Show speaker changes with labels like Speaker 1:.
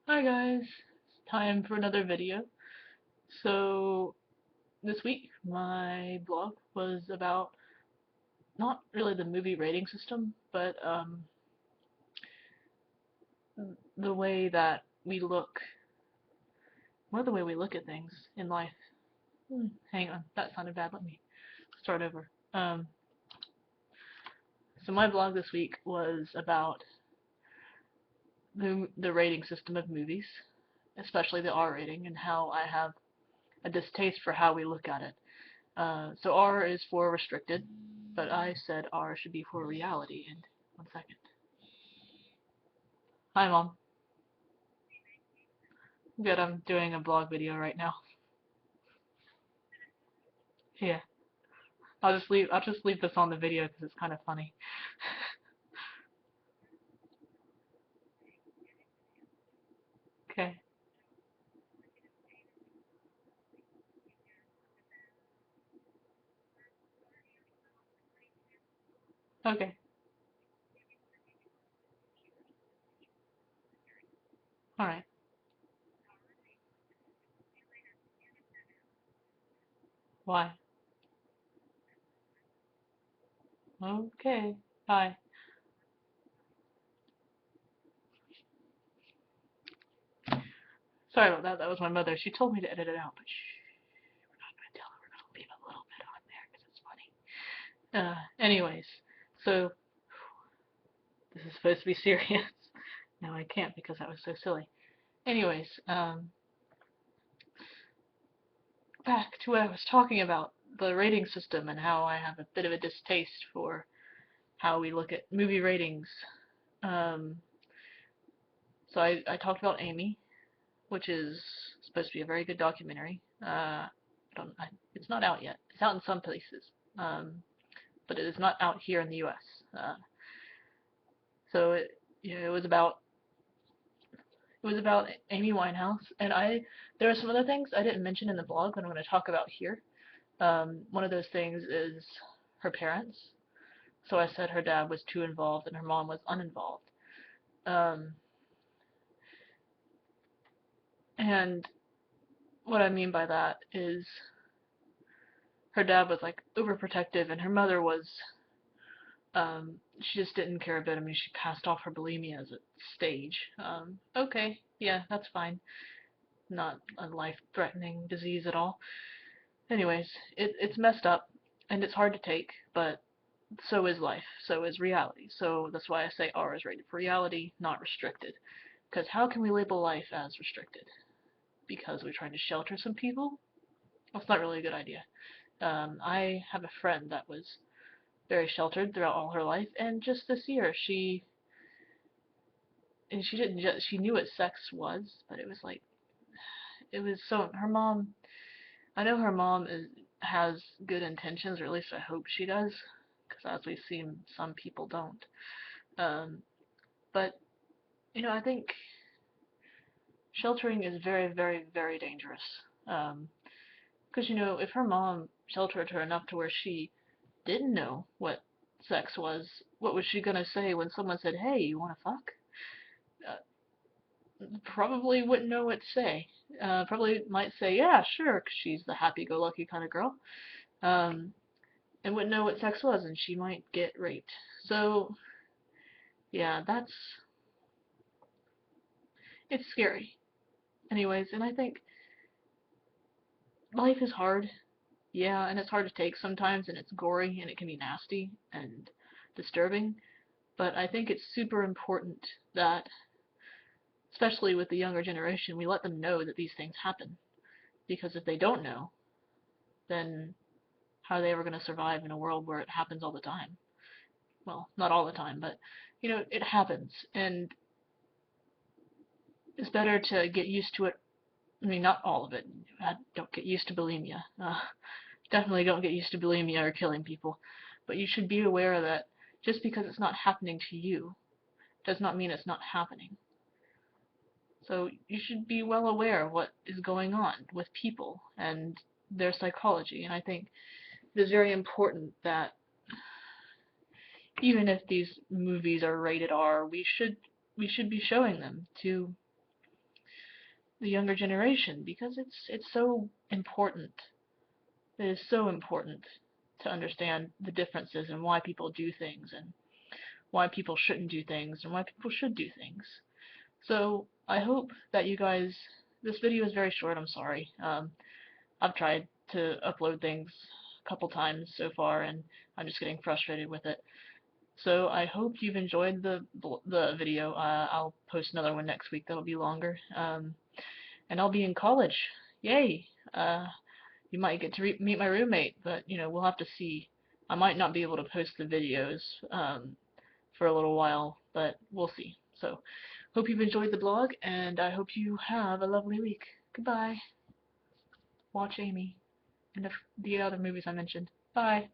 Speaker 1: Hi guys, it's time for another video. So this week my blog was about not really the movie rating system, but the way that we look, the way we look at things in life. Hang on, that sounded bad. Let me start over. So my blog this week was about the rating system of movies, especially the R rating, and how I have a distaste for how we look at it. So R is for restricted, but I said R should be for reality. And one second. Hi, Mom. Good, I'm doing a blog video right now. Yeah, I'll just leave this on the video because it's kind of funny. Okay. Okay. All right. Why? Okay. Bye. Sorry about that. That was my mother. She told me to edit it out, but shh, we're not gonna tell her. We're gonna leave a little bit on there because it's funny. Anyways, so this is supposed to be serious. No, I can't because that was so silly. Anyways, back to what I was talking about, the rating system and how I have a bit of a distaste for how we look at movie ratings. Um, so I talked about Amy, which is supposed to be a very good documentary. It's not out yet. It's out in some places, um, but it is not out here in the U.S. So it was about Amy Winehouse, and there are some other things I didn't mention in the blog that I'm going to talk about here. One of those things is her parents. So I said her dad was too involved and her mom was uninvolved. Um, and what I mean by that is her dad was like overprotective and her mother was, she just didn't care a bit. I mean, she passed off her bulimia as a stage. Okay, yeah, that's fine. Not a life-threatening disease at all. Anyways, it's messed up and it's hard to take, but so is life, so is reality. So that's why I say R is rated for reality, not restricted. Because how can we label life as restricted? Because we're trying to shelter some people? That's not really a good idea. I have a friend that was very sheltered throughout all her life, and just this year she didn't just, she knew what sex was, but it was like, it was so, her mom, I know her mom has good intentions, or at least I hope she does, because as we've seen, some people don't. Um, but, I think sheltering is very, very, very dangerous. Um, Because, if her mom sheltered her enough to where she didn't know what sex was, what was she gonna say when someone said, "Hey, you wanna fuck?" Uh, Probably wouldn't know what to say. Probably might say, "Yeah, sure," 'cause she's the happy-go-lucky kind of girl. Um, and wouldn't know what sex was, and she might get raped. So, yeah, it's scary. Anyways, and I think life is hard. Yeah, and it's hard to take sometimes, and it's gory, and it can be nasty and disturbing. But I think it's super important that, especially with the younger generation, we let them know that these things happen. Because if they don't know, then how are they ever going to survive in a world where it happens all the time? Well, not all the time, but it happens, and it's better to get used to it. I mean, not all of it. Don't get used to bulimia. Definitely don't get used to bulimia or killing people. But you should be aware that just because it's not happening to you does not mean it's not happening. So you should be well aware of what is going on with people and their psychology. And I think it is very important that even if these movies are rated R, we should be showing them to the younger generation, because it's so important. It is so important to understand the differences and why people do things and why people shouldn't do things and why people should do things. So I hope that you guys, this video is very short, I'm sorry. I've tried to upload things a couple times so far and I'm just getting frustrated with it. So I hope you've enjoyed the video. I'll post another one next week that'll be longer. And I'll be in college. Yay! You might get to meet my roommate, but you know, we'll have to see. I might not be able to post the videos for a little while, but we'll see. So, hope you've enjoyed the blog, and I hope you have a lovely week. Goodbye. Watch Amy and the other movies I mentioned. Bye.